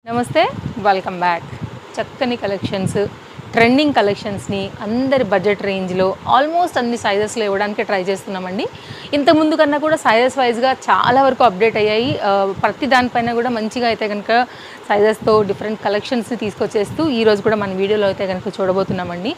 నమస్తే, welcome back. చక్కని collections, trending కలెక్షన్స్ని అందరి బడ్జెట్ రేంజ్లో ఆల్మోస్ట్ అన్ని సైజెస్లో ఇవ్వడానికి ట్రై చేస్తున్నామండి. ఇంతకుముందు కన్నా కూడా సైజెస్ వైజ్గా చాలా వరకు అప్డేట్ అయ్యాయి. ప్రతి దానిపైన కూడా మంచిగా అయితే కనుక సైజెస్తో డిఫరెంట్ కలెక్షన్స్ని తీసుకొచ్చేస్తూ ఈరోజు కూడా మన వీడియోలో అయితే కనుక చూడబోతున్నామండి.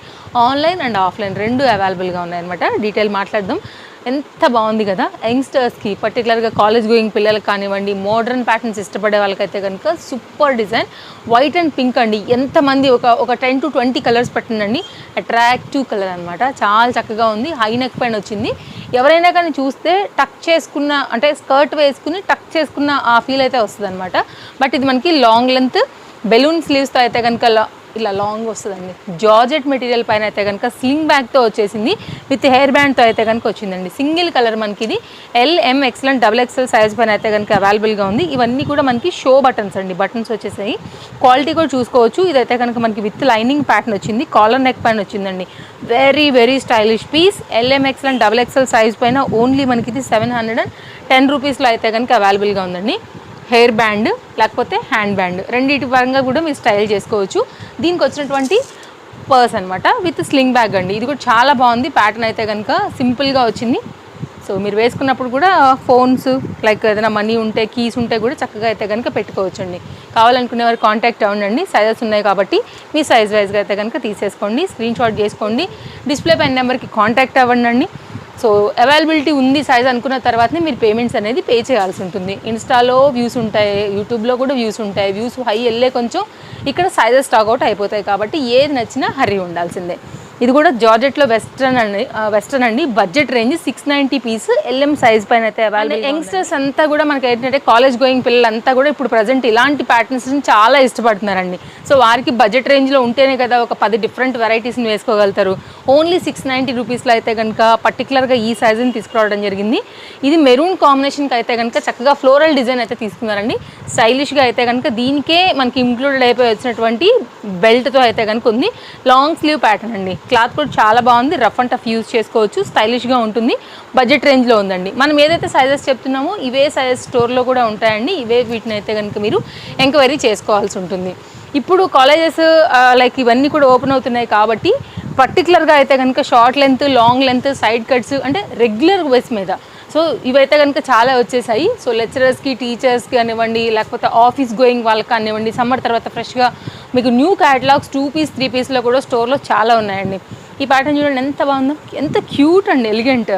ఆన్లైన్ అండ్ ఆఫ్లైన్ రెండు అవైలబుల్గా ఉన్నాయన్నమాట. డీటెయిల్ మాట్లాడదాం. ఎంత బాగుంది కదా, యంగ్స్టర్స్కి పర్టికులర్గా కాలేజ్ గోయింగ్ పిల్లలకు కానివ్వండి, మోడర్న్ ప్యాటర్న్స్ ఇష్టపడే వాళ్ళకైతే కనుక super design. White and pink అండి, ఎంతమంది ఒక 10 to 20 కలర్స్ పట్టిందండి. అట్రాక్టివ్ కలర్ అనమాట, చాలా చక్కగా ఉంది. హై నెక్ పైన వచ్చింది. ఎవరైనా కానీ చూస్తే టక్ చేసుకున్న, అంటే స్కర్ట్ వేసుకుని టక్ చేసుకున్న ఆ ఫీల్ అయితే వస్తుంది అనమాట. బట్ ఇది మనకి లాంగ్ లెంత్ బెలూన్ స్లీవ్స్తో అయితే కనుక ఇలా లాంగ్ వస్తుందండి. జార్జెట్ మెటీరియల్ పైన అయితే కనుక స్లింగ్ బ్యాగ్తో వచ్చేసింది, విత్ హెయిర్ బ్యాండ్తో అయితే కనుక వచ్చిందండి. సింగిల్ కలర్ మనకి ఇది LM XL XXL సైజ్ పైన అయితే కనుక అవైలబుల్గా ఉంది. ఇవన్నీ కూడా మనకి షో బటన్స్ అండి, బటన్స్ వచ్చేసాయి. క్వాలిటీ కూడా చూసుకోవచ్చు. ఇదైతే కనుక మనకి విత్ లైనింగ్ ప్యాటర్న్ వచ్చింది, కాలర్ నెక్ పైన వచ్చిందండి. Very very stylish piece. LM XL XXL size పైన ఓన్లీ మనకి ఇది 710 రూపీస్లో అయితే కనుక అవైలబుల్గా ఉందండి. హెయిర్ బ్యాండ్ లేకపోతే హ్యాండ్ బ్యాండ్ రెండింటి పరంగా కూడా మీరు స్టైల్ చేసుకోవచ్చు. దీనికి వచ్చినటువంటి పర్స్ అనమాట విత్ స్లింగ్ బ్యాగ్ అండి. ఇది కూడా చాలా బాగుంది. ప్యాటర్న్ అయితే కనుక సింపుల్గా వచ్చింది. సో మీరు వేసుకున్నప్పుడు కూడా ఫోన్స్ లైక్ ఏదైనా మనీ ఉంటే, కీస్ ఉంటే కూడా చక్కగా అయితే కనుక పెట్టుకోవచ్చు అండి. కావాలనుకునే వారు కాంటాక్ట్ అవ్వండి. సైజెస్ ఉన్నాయి కాబట్టి మీ సైజ్ వైజ్గా అయితే కనుక తీసేసుకోండి, స్క్రీన్ షాట్ చేసుకోండి. డిస్ప్లే పైన నెంబర్కి కాంటాక్ట్ అవ్వండి. సో అవైలబిలిటీ ఉంది సైజ్ అనుకున్న తర్వాతనే మీరు పేమెంట్స్ అనేది పే చేయాల్సి ఉంటుంది. ఇన్స్టాలో వ్యూస్ ఉంటాయి, యూట్యూబ్లో కూడా వ్యూస్ ఉంటాయి. వ్యూస్ హై వెళ్ళే కొంచెం ఇక్కడ సైజెస్ స్టాక్అవుట్ అయిపోతాయి కాబట్టి ఏది నచ్చినా హర్రీ ఉండాల్సిందే. ఇది కూడా జార్జెట్లో వెస్ట్రన్ అండి. Budget range 690 piece. LM size పైన అయితే అవైలబుల్. యంగ్స్టర్స్ అంతా కూడా మనకి ఏంటంటే కాలేజ్ గోయింగ్ పిల్లలంతా కూడా ఇప్పుడు ప్రజెంట్ ఇలాంటి ప్యాటర్న్స్ని చాలా ఇష్టపడుతున్నారండి. సో వారికి బడ్జెట్ రేంజ్లో ఉంటేనే కదా ఒక 10 డిఫరెంట్ వెరైటీస్ని వేసుకోగలుగుతారు. ఓన్లీ 690 రూపీస్లో అయితే కనుక పర్టికులర్గా ఈ సైజుని తీసుకురావడం జరిగింది. ఇది మెరూన్ కాంబినేషన్కి అయితే కనుక చక్కగా ఫ్లోరల్ డిజైన్ అయితే తీసుకున్నారండి. స్టైలిష్గా అయితే కనుక దీనికే మనకి ఇంక్లూడెడ్ అయిపోయి వచ్చినటువంటి బెల్ట్తో అయితే కనుక ఉంది. లాంగ్ స్లీవ్ ప్యాటర్న్ అండి. క్లాత్ కూడా చాలా బాగుంది. రఫ్ అండ్ టఫ్ యూజ్ చేసుకోవచ్చు, స్టైలిష్గా ఉంటుంది. బడ్జెట్ రేంజ్లో ఉందండి. మనం ఏదైతే సైజెస్ చెప్తున్నామో ఇవే సైజెస్ స్టోర్లో కూడా ఉంటాయండి. ఇవే వీటిని అయితే కనుక మీరు ఎంక్వైరీ చేసుకోవాల్సి ఉంటుంది. ఇప్పుడు కాలేజెస్ లైక్ ఇవన్నీ కూడా ఓపెన్ అవుతున్నాయి కాబట్టి పర్టికులర్గా అయితే కనుక short length, long length, side cuts అంటే రెగ్యులర్ వేస్ మీద సో ఇవైతే కనుక చాలా వచ్చేసాయి. సో లెక్చరర్స్కి, టీచర్స్కి కానివ్వండి, లేకపోతే ఆఫీస్ గోయింగ్ వాళ్ళకి కానివ్వండి, సమ్మర్ తర్వాత ఫ్రెష్గా మీకు న్యూ క్యాటలాగ్స్ 2 పీస్ 3 పీస్లో కూడా స్టోర్లో చాలా ఉన్నాయండి. ఈ ప్యాటర్న్ చూడండి ఎంత బాగుందో, ఎంత క్యూట్ అండి, ఎలిగెంట్.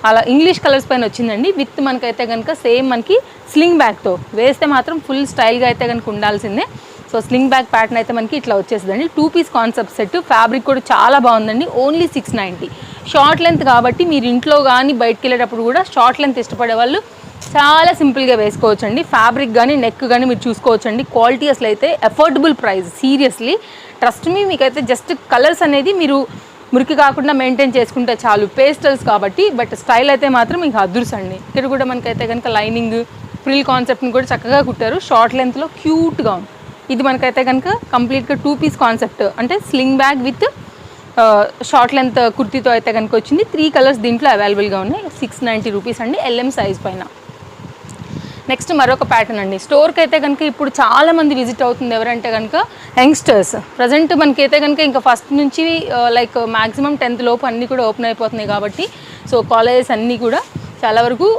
అలా ఇంగ్లీష్ కలర్స్ పైన వచ్చిందండి. విత్ మనకైతే కనుక సేమ్ మనకి స్లింగ్ బ్యాగ్తో వేస్తే మాత్రం ఫుల్ స్టైల్గా అయితే కనుక ఉండాల్సిందే. సో స్లింగ్ బ్యాగ్ ప్యాటర్న్ అయితే మనకి ఇట్లా వచ్చేసిందండి. 2 పీస్ కాన్సెప్ట్ సెట్. ఫ్యాబ్రిక్ కూడా చాలా బాగుందండి. ఓన్లీ 690. షార్ట్ లెంత్ కాబట్టి మీరు ఇంట్లో కానీ బయటకు వెళ్ళేటప్పుడు కూడా షార్ట్ లెంత్ ఇష్టపడే వాళ్ళు చాలా సింపుల్గా వేసుకోవచ్చు అండి. ఫ్యాబ్రిక్ కానీ నెక్ కానీ మీరు చూసుకోవచ్చు అండి. క్వాలిటీ అసలు అయితే affordable price. Seriously trust me. మీకైతే జస్ట్ కలర్స్ అనేది మీరు మురికి కాకుండా మెయింటైన్ చేసుకుంటే చాలు. పేస్టల్స్ కాబట్టి, బట్ స్టైల్ అయితే మాత్రం మీకు అదుర్సండి. ఇక్కడ కూడా మనకైతే కనుక లైనింగ్ ఫ్రిల్ కాన్సెప్ట్ని కూడా చక్కగా కుట్టారు. షార్ట్ లెంత్లో క్యూట్గా ఉంది. ఇది మనకైతే కనుక కంప్లీట్గా 2 పీస్ కాన్సెప్ట్, అంటే sling bag with short length కుర్తీతో అయితే కనుక వచ్చింది. 3 కలర్స్ దీంట్లో అవైలబుల్గా ఉన్నాయి. 690 రూపీస్ అండి, LM సైజ్ పైన. నెక్స్ట్ మరొక ప్యాటర్న్ అండి. స్టోర్కి అయితే కనుక ఇప్పుడు చాలామంది విజిట్ అవుతుంది. ఎవరంటే కనుక యంగ్స్టర్స్. ప్రజెంట్ మనకైతే కనుక ఇంకా ఫస్ట్ నుంచి లైక్ మ్యాక్సిమం 10th లోపు అన్నీ కూడా ఓపెన్ అయిపోతున్నాయి కాబట్టి సో కాలేజెస్ అన్నీ కూడా చాలా వరకు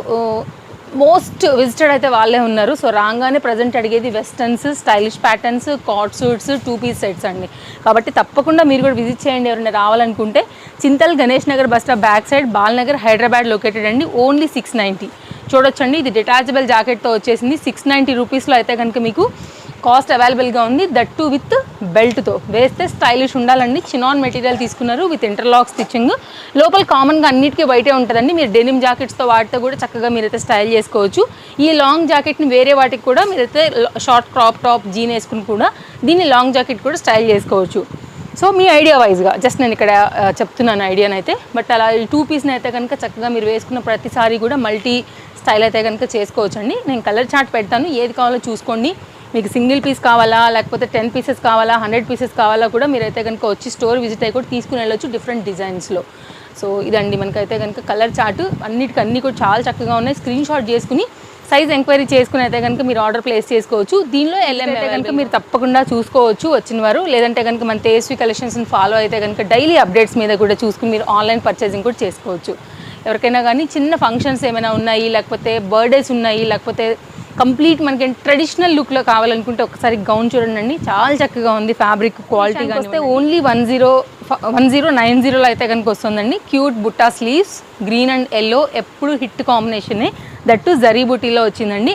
మోస్ట్ విజిటెడ్ అయితే వాళ్ళే ఉన్నారు. సో రాగానే ప్రజెంట్ అడిగేది వెస్టర్న్స్, స్టైలిష్ ప్యాటర్న్స్, కాట్ సూట్స్, 2 పీస్ సెట్స్ అండి. కాబట్టి తప్పకుండా మీరు కూడా విజిట్ చేయండి ఎవరైనా రావాలనుకుంటే. Chintal Ganesh Nagar bus stop back side, Balnagar, Hyderabad located అండి. ఓన్లీ 690 చూడొచ్చండి. ఇది డిటాచబుల్ జాకెట్తో వచ్చేసింది. 690 రూపీస్లో అయితే కనుక మీకు కాస్ట్ అవైలబుల్గా ఉంది. దట్ టు విత్ బెల్ట్తో వేస్తే స్టైలిష్ ఉండాలండి. చినాన్ మెటీరియల్ తీసుకున్నారు విత్ ఇంటర్లాక్ స్టిచ్చింగ్. లోపల కామన్గా అన్నిటికీ బయటే ఉంటుందండి. మీరు డెనిమ్ జాకెట్స్తో వాటితో కూడా చక్కగా మీరైతే స్టైల్ చేసుకోవచ్చు. ఈ లాంగ్ జాకెట్ని వేరే వాటికి కూడా మీరైతే షార్ట్ క్రాప్ టాప్ జీన్ వేసుకుని కూడా దీన్ని లాంగ్ జాకెట్ కూడా స్టైల్ చేసుకోవచ్చు. సో మీ ఐడియా వైజ్గా జస్ట్ నేను ఇక్కడ చెప్తున్నాను ఐడియానైతే. బట్ అలా ఈ 2 పీస్ని అయితే కనుక చక్కగా మీరు వేసుకున్న ప్రతిసారి కూడా మల్టీ స్టైల్ అయితే కనుక చేసుకోవచ్చు అండి. నేను కలర్ చార్ట్ పెడతాను, ఏది కావాలో చూసుకోండి. మీకు సింగిల్ పీస్ కావాలా, లేకపోతే 10 పీసెస్ కావాలా, 100 పీసెస్ కావాలా కూడా మీరైతే కనుక వచ్చి స్టోర్ విజిట్ అయ్యి కూడా తీసుకుని వెళ్ళొచ్చు డిఫరెంట్ డిజైన్స్లో. సో ఇదండి మనకైతే కనుక కలర్ చార్ట్. అన్నిటికీ అన్నీ కూడా చాలా చక్కగా ఉన్నాయి. స్క్రీన్ షాట్ చేసుకుని సైజ్ ఎంక్వైరీ చేసుకుని అయితే కనుక మీరు ఆర్డర్ ప్లేస్ చేసుకోవచ్చు. దీనిలో LM అయితే కనుక మీరు తప్పకుండా చూసుకోవచ్చు వచ్చిన వారు. లేదంటే కనుక మన తేజస్వి కలెక్షన్స్ని ఫాలో అయితే కనుక డైలీ అప్డేట్స్ మీద కూడా చూసుకుని మీరు ఆన్లైన్ పర్చేసింగ్ కూడా చేసుకోవచ్చు. ఎవరికైనా కానీ చిన్న ఫంక్షన్స్ ఏమైనా ఉన్నాయి, లేకపోతే బర్త్డేస్ ఉన్నాయి, లేకపోతే కంప్లీట్ మనకి ట్రెడిషనల్ లుక్లో కావాలనుకుంటే ఒకసారి గౌన్ చూడండి, చాలా చక్కగా ఉంది. ఫ్యాబ్రిక్ క్వాలిటీ కానీ వస్తే ఓన్లీ 1090లో అయితే కనుక వస్తుందండి. క్యూట్ బుట్టా స్లీవ్స్, గ్రీన్ అండ్ ఎల్లో ఎప్పుడు హిట్ కాంబినేషనే. దట్టు జరీ బుటీలో వచ్చిందండి.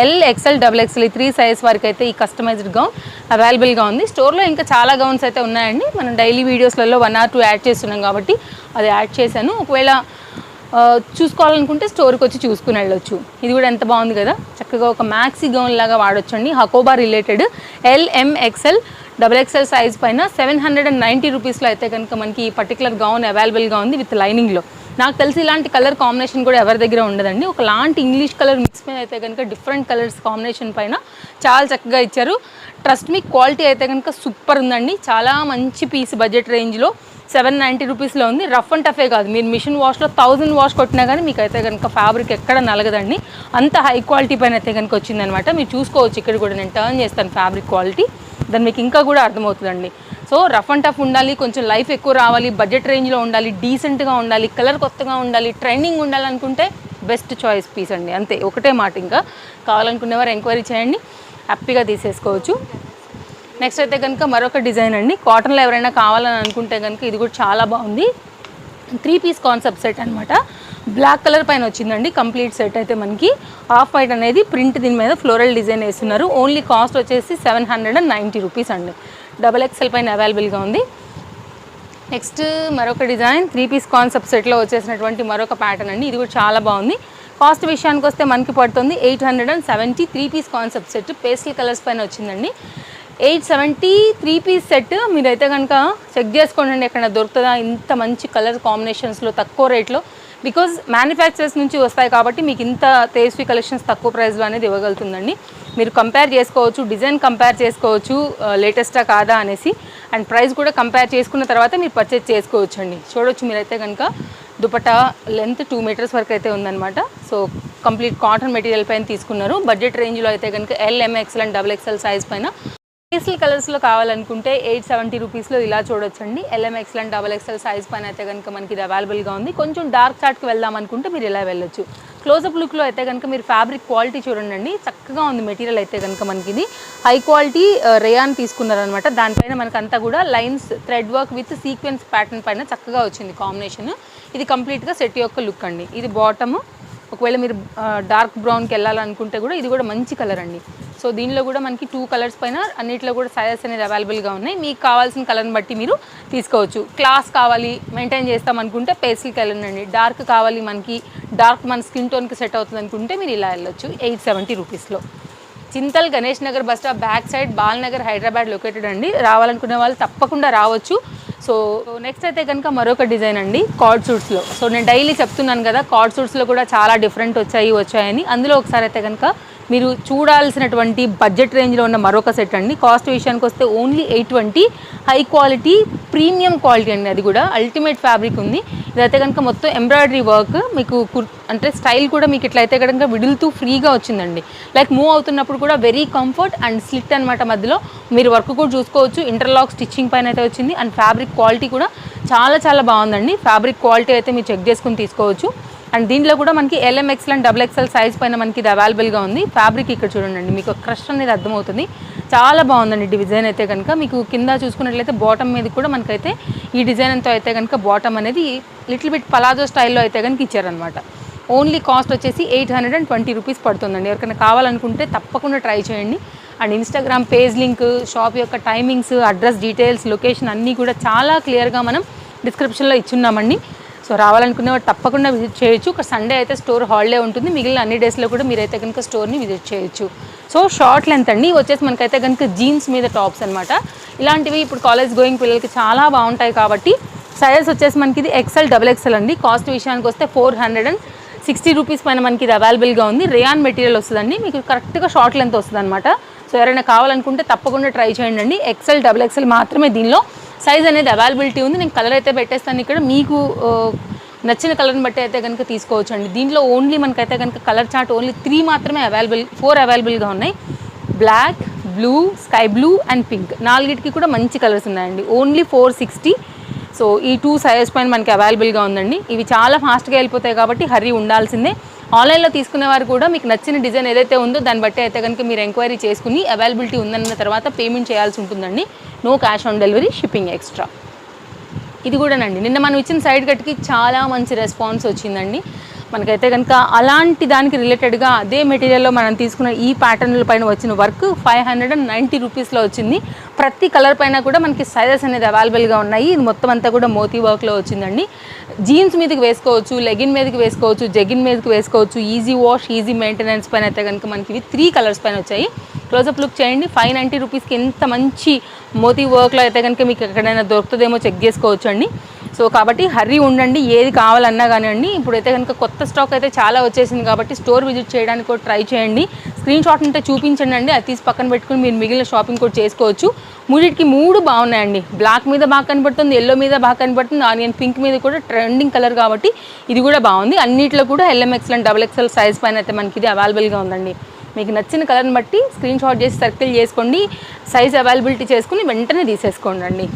L XL double XL 3 size వరకు అయితే ఈ కస్టమైజ్డ్ గౌన్ అవైలబుల్గా ఉంది. స్టోర్లో ఇంకా చాలా గౌన్స్ అయితే ఉన్నాయండి. మనం డైలీ వీడియోస్లలో 1 or 2 యాడ్ చేస్తున్నాం కాబట్టి అది యాడ్ చేశాను. ఒకవేళ చూసుకోవాలనుకుంటే స్టోర్కి వచ్చి చూసుకుని వెళ్ళొచ్చు. ఇది కూడా ఎంత బాగుంది కదా, చక్కగా ఒక మ్యాక్సీ గౌన్ లాగా వాడొచ్చండి. హకోబా related LM XL double XL size పైన 790 రూపీస్లో అయితే కనుక మనకి ఈ పర్టికులర్ గౌన్ అవైలబుల్గా ఉంది విత్ లైనింగ్లో. నాకు తెలిసి ఇలాంటి కలర్ కాంబినేషన్ కూడా ఎవరి దగ్గర ఉండదండి. ఒకలాంటి ఇంగ్లీష్ కలర్ మిక్స్ మీద అయితే కనుక డిఫరెంట్ కలర్స్ కాంబినేషన్ పైన చాలా చక్కగా ఇచ్చారు. ట్రస్ట్ మీ, క్వాలిటీ అయితే కనుక సూపర్ ఉందండి. చాలా మంచి పీస్ బడ్జెట్ రేంజ్లో 790 రూపీస్లో ఉంది. రఫ్ అండ్ టఫే కాదు, మీరు మిషన్ వాష్లో 1000 వాష్ కొట్టినా కానీ మీకు అయితే కనుక ఫ్యాబ్రిక్ ఎక్కడ నలగదండి. అంత హై క్వాలిటీ పైన అయితే కనుక వచ్చిందనమాట. మీరు చూసుకోవచ్చు, ఇక్కడ కూడా నేను టర్న్ చేస్తాను ఫ్యాబ్రిక్ క్వాలిటీ, దాన్ని మీకు ఇంకా కూడా అర్థమవుతుందండి. సో రఫ్ అండ్ టఫ్ ఉండాలి, కొంచెం లైఫ్ ఎక్కువ రావాలి, బడ్జెట్ రేంజ్లో ఉండాలి, డీసెంట్గా ఉండాలి, కలర్ కొత్తగా ఉండాలి, ట్రెండింగ్ ఉండాలనుకుంటే బెస్ట్ చాయిస్ పీస్ అండి. అంతే, ఒకటే మాట. ఇంకా కావాలనుకునేవారు ఎంక్వైరీ చేయండి, హ్యాపీగా తీసేసుకోవచ్చు. నెక్స్ట్ అయితే కనుక మరొక డిజైన్ అండి. కాటన్లో ఎవరైనా కావాలని అనుకుంటే కనుక ఇది కూడా చాలా బాగుంది. 3 పీస్ కాన్సెప్ట్ సెట్ అనమాట. బ్లాక్ కలర్ పైన వచ్చిందండి కంప్లీట్ సెట్. అయితే మనకి ఆఫ్ వైట్ అనేది ప్రింట్, దీని మీద ఫ్లోరల్ డిజైన్ వేస్తున్నారు. ఓన్లీ కాస్ట్ వచ్చేసి 790 రూపీస్ అండి. డబల్ ఎక్సెల్ పైన అవైలబుల్గా ఉంది. నెక్స్ట్ మరొక డిజైన్ 3 పీస్ కాన్సెప్ట్ సెట్లో వచ్చేసినటువంటి మరొక ప్యాటర్న్ అండి. ఇది కూడా చాలా బాగుంది. కాస్ట్ విషయానికి వస్తే మనకి పడుతుంది 870. 3 piece concept set pastel colours పైన వచ్చిందండి. 870 3 పీస్ సెట్. మీరైతే కనుక చెక్ చేసుకోండి ఎక్కడ దొరుకుతుందా ఇంత మంచి కలర్ కాంబినేషన్స్లో తక్కువ రేట్లో. బికాజ్ మ్యానుఫ్యాక్చరర్స్ నుంచి వస్తాయి కాబట్టి మీకు ఇంత తేజస్వి కలెక్షన్స్ తక్కువ ప్రైస్లో అనేది ఇవ్వగలుగుతుందండి. మీరు కంపేర్ చేసుకోవచ్చు, డిజైన్ కంపేర్ చేసుకోవచ్చు, లేటెస్టా కాదా అనేసి. అండ్ ప్రైస్ కూడా కంపేర్ చేసుకున్న తర్వాత మీరు పర్చేజ్ చేసుకోవచ్చు అండి. చూడొచ్చు మీరైతే కనుక దుపట్టా లెంత్ 2 మీటర్స్ వరకు అయితే ఉందన్నమాట. సో కంప్లీట్ కాటన్ మెటీరియల్ పైన తీసుకున్నారు. బడ్జెట్ రేంజ్లో అయితే కనుక LM XL and XXL size పైన పేస్టల్ కలర్స్లో కావాలనుకుంటే 870 రూపీస్లో ఇలా చూడొచ్చండి. LM XL and XXL size పైన అయితే కనుక మనకి ఇది అవైలబుల్గా ఉంది. కొంచెం డార్క్ చార్ట్కి వెళ్దాం అనుకుంటే మీరు ఇలా వెళ్ళొచ్చు. క్లోజప్ లుక్లో అయితే కనుక మీరు ఫ్యాబ్రిక్ క్వాలిటీ చూడండి, చక్కగా ఉంది మెటీరియల్. అయితే కనుక మనకి ఇది హై క్వాలిటీ రేయాన్ తీసుకున్నారనమాట. దానిపైన మనకు అంతా కూడా lines thread work with sequence pattern పైన చక్కగా వచ్చింది కాంబినేషన్. ఇది కంప్లీట్గా సెట్ యొక్క లుక్ అండి. ఇది బాటమ్. ఒకవేళ మీరు డార్క్ బ్రౌన్కి వెళ్ళాలనుకుంటే కూడా ఇది కూడా మంచి కలర్ అండి. సో దీనిలో కూడా మనకి 2 కలర్స్ పైన అన్నిట్లో కూడా సైజెస్ అనేది అవైలబుల్గా ఉన్నాయి. మీకు కావాల్సిన కలర్ని బట్టి మీరు తీసుకోవచ్చు. క్లాస్ కావాలి, మెయింటైన్ చేస్తాం అనుకుంటే పేస్టల్కి వెళ్ళండి. డార్క్ కావాలి, మనకి డార్క్ మన స్కిన్ టోన్కి సెట్ అవుతుంది అనుకుంటే మీరు ఇలా వెళ్ళొచ్చు. 870 రూపీస్లో. Chintal Ganesh Nagar bus stop back side Balnagar Hyderabad located అండి. రావాలనుకునే వాళ్ళు తప్పకుండా రావచ్చు. సో నెక్స్ట్ అయితే కనుక మరొక డిజైన్ అండి కార్డ్ సూట్స్లో. సో నేను డైలీ చెప్తున్నాను కదా కార్డ్ సూట్స్లో కూడా చాలా డిఫరెంట్ వచ్చాయని. అందులో ఒకసారి అయితే కనుక మీరు చూడాల్సినటువంటి బడ్జెట్ రేంజ్లో ఉన్న మరొక సెట్ అండి. కాస్ట్ విషయానికి వస్తే only 820. High quality premium quality అండి. అది కూడా అల్టిమేట్ ఫ్యాబ్రిక్ ఉంది. ఇదైతే కనుక మొత్తం ఎంబ్రాయిడరీ వర్క్ మీకు అంటే స్టైల్ కూడా మీకు ఇట్లయితే కనుక విడులుతూ ఫ్రీగా వచ్చిందండి. లైక్ మూవ్ అవుతున్నప్పుడు కూడా వెరీ కంఫర్ట్ అండ్ స్లిట్ అనమాట. మధ్యలో మీరు వర్క్ కూడా చూసుకోవచ్చు. ఇంటర్లాక్ స్టిచ్చింగ్ పైన అయితే వచ్చింది. అండ్ ఫ్యాబ్రిక్ క్వాలిటీ కూడా చాలా చాలా బాగుందండి. ఫ్యాబ్రిక్ క్వాలిటీ అయితే మీరు చెక్ చేసుకుని తీసుకోవచ్చు. అండ్ దీంట్లో కూడా మనకి LM XL and XXL size పైన మనకి ఇది అవైలబుల్గా ఉంది. ఫ్యాబ్రిక్ ఇక్కడ చూడండి, మీకు క్రష్ అనేది అర్థమవుతుంది. చాలా బాగుందండి డిజైన్. అయితే కనుక మీకు కింద చూసుకున్నట్లయితే బాటమ్ మీద కూడా మనకైతే ఈ డిజైన్ అంతా అయితే కనుక బాటమ్ అనేది లిటిల్ బిట్ పలాజో స్టైల్లో అయితే కనుక ఇచ్చారనమాట. ఓన్లీ కాస్ట్ వచ్చేసి 820 రూపీస్ పడుతుందండి. ఎవరికైనా కావాలనుకుంటే తప్పకుండా ట్రై చేయండి. And Instagram page link, shop యొక్క టైమింగ్స్, అడ్రస్ డీటెయిల్స్, లొకేషన్ అన్నీ కూడా చాలా క్లియర్గా మనం డిస్క్రిప్షన్లో ఇచ్చున్నామండి. సో రావాలనుకునే వాడు తప్పకుండా విజిట్ చేయొచ్చు. ఒక సండే అయితే స్టోర్ హాలిడే ఉంటుంది. మిగిలిన అన్ని డేస్లో కూడా మీరైతే కనుక స్టోర్ని విజిట్ చేయొచ్చు. సో షార్ట్ లెంత్ అండి వచ్చేసి మనకైతే కనుక జీన్స్ మీద టాప్స్ అనమాట. ఇలాంటివి ఇప్పుడు కాలేజ్ గోయింగ్ పిల్లలకి చాలా బాగుంటాయి కాబట్టి సైజెస్ వచ్చేసి మనకి ఇది XL XXL అండి. కాస్ట్ విషయానికి వస్తే 460 రూపీస్ పైన మనకి ఇది అవైలబుల్గా ఉంది. రేయాన్ మెటీరియల్ వస్తుందండి. మీకు కరెక్ట్గా షార్ట్ లెంత్ వస్తుంది అనమాట. సో ఎవరైనా కావాలనుకుంటే తప్పకుండా ట్రై చేయండి. XL XXL మాత్రమే దీనిలో సైజ్ అనేది అవైలబిలిటీ ఉంది. నేను కలర్ అయితే పెట్టేస్తాను ఇక్కడ. మీకు నచ్చిన కలర్ని బట్టి అయితే కనుక తీసుకోవచ్చు అండి. దీంట్లో ఓన్లీ మనకైతే కనుక కలర్ చార్ట్ ఓన్లీ 3 మాత్రమే ఫోర్ అవైలబుల్గా ఉన్నాయి. Black, blue, sky blue and pink, 4కి కూడా మంచి కలర్స్ ఉన్నాయండి. ఓన్లీ 460. సో ఈ 2 సైజెస్ పైన మనకి అవైలబుల్గా ఉందండి. ఇవి చాలా ఫాస్ట్గా వెళ్ళిపోతాయి కాబట్టి హరీ ఉండాల్సిందే. ఆన్లైన్లో తీసుకునేవారు కూడా మీకు నచ్చిన డిజైన్ ఏదైతే ఉందో దాన్ని బట్టి అయితే కనుక మీరు ఎంక్వైరీ చేసుకుని అవైలబిలిటీ ఉందన్న తర్వాత పేమెంట్ చేయాల్సి ఉంటుందండి. No cash on delivery, shipping extra. ఇది కూడానండి నిన్న మనం ఇచ్చిన సైడ్ కట్కి చాలా మంచి రెస్పాన్స్ వచ్చిందండి. మనకైతే కనుక అలాంటి దానికి రిలేటెడ్గా అదే మెటీరియల్లో మనం తీసుకున్న ఈ ప్యాటర్న్ల పైన వచ్చిన వర్క్ 590 రూపీస్లో వచ్చింది. ప్రతి కలర్ పైన కూడా మనకి సైజెస్ అనేది అవైలబుల్గా ఉన్నాయి. ఇది మొత్తం అంతా కూడా మోతీ వర్క్లో వచ్చిందండి. జీన్స్ మీదకి వేసుకోవచ్చు, లెగిన్ మీదకి వేసుకోవచ్చు, జెగిన్ మీదకి వేసుకోవచ్చు. ఈజీ వాష్, ఈజీ మెయింటెనెన్స్ పైన అయితే కనుక మనకి ఇవి 3 కలర్స్ పైన వచ్చాయి. క్లోజప్ లుక్ చేయండి. 590 రూపీస్కి ఎంత మంచి మోతీ వర్క్లో అయితే కనుక మీకు ఎక్కడైనా దొరుకుతుందేమో చెక్ చేసుకోవచ్చు అండి. సో కాబట్టి హర్రీ ఉండండి, ఏది కావాలన్నా కానివ్వండి. ఇప్పుడైతే కనుక కొత్త స్టాక్ అయితే చాలా వచ్చేసింది కాబట్టి స్టోర్ విజిట్ చేయడానికి కూడా ట్రై చేయండి. స్క్రీన్ షాట్ ఉంటే చూపించండి అండి, అది తీసి పక్కన పెట్టుకుని మీరు మిగిలిన షాపింగ్ కూడా చేసుకోవచ్చు. మూడింటికి 3 బాగున్నాయండి. బ్లాక్ మీద బాగా కనబడుతుంది, ఎల్లో మీద బాగా కనబడుతుంది, ఆనియన్ పింక్ మీద కూడా ట్రెండింగ్ కలర్ కాబట్టి ఇది కూడా బాగుంది. అన్నిట్లో కూడా LMXL అండ్ XXL సైజ్ పైన అయితే మనకి ఇది అవైలబుల్గా ఉందండి. మీకు నచ్చిన కలర్ని బట్టి స్క్రీన్ షాట్ చేసి సర్కిల్ చేసుకోండి, సైజ్ అవైలబిలిటీ చేసుకుని వెంటనే తీసేసుకోండి అండి.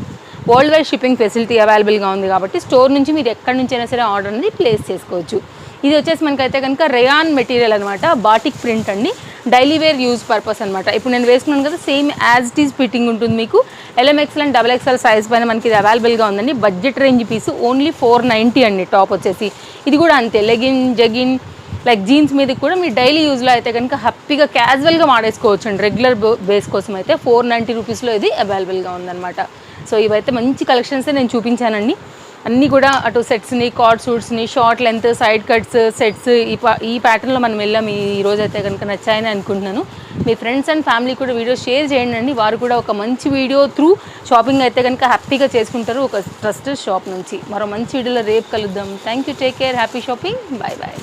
వరల్డ్ వైడ్ షిప్పింగ్ ఫెసిలిటీ అవైలబుల్గా ఉంది కాబట్టి స్టోర్ నుంచి మీరు ఎక్కడి నుంచైనా సరే ఆర్డర్ అనేది ప్లేస్ చేసుకోవచ్చు. ఇది వచ్చేసి మనకైతే కనుక రేయాన్ మెటీరియల్ అనమాట, బాటిక్ ప్రింట్ అండి, డైలీ వేర్ యూజ్ పర్పస్ అనమాట. ఇప్పుడు నేను వేసుకున్నాను కదా, same as it is fitting ఉంటుంది మీకు. LMXL అండ్ XXL సైజ్ పైన మనకి ఇది అవైలబుల్గా ఉందండి. బడ్జెట్ రేంజ్ పీసు ఓన్లీ 490 అండి. టాప్ వచ్చేసి ఇది కూడా అంతే, లెగిన్, జగిన్, లైక్ జీన్స్ మీద కూడా మీరు డైలీ యూజ్లో అయితే కనుక హ్యాపీగా క్యాజువల్గా వాడేసుకోవచ్చు అండి. రెగ్యులర్ బేస్ కోసం అయితే 490 రూపీస్లో ఇది అవైలబుల్గా ఉందన్నమాట. సో ఇవైతే మంచి కలెక్షన్సే నేను చూపించానండి. అన్నీ కూడా అటు సెట్స్ని, కార్డ్ సూట్స్ని, short length, side cuts, sets ఈ ప్యాటర్న్లో మనం వెళ్ళాం. ఈ రోజు అయితే కనుక నచ్చాయని అనుకుంటున్నాను. మీ ఫ్రెండ్స్ అండ్ ఫ్యామిలీ కూడా వీడియో షేర్ చేయండి. వారు కూడా ఒక మంచి వీడియో త్రూ షాపింగ్ అయితే కనుక హ్యాపీగా చేసుకుంటారు ఒక ట్రస్టెడ్ షాప్ నుంచి. మరో మంచి వీడియోలో రేపు కలుద్దాం. Thank you, take care, happy shopping, bye bye.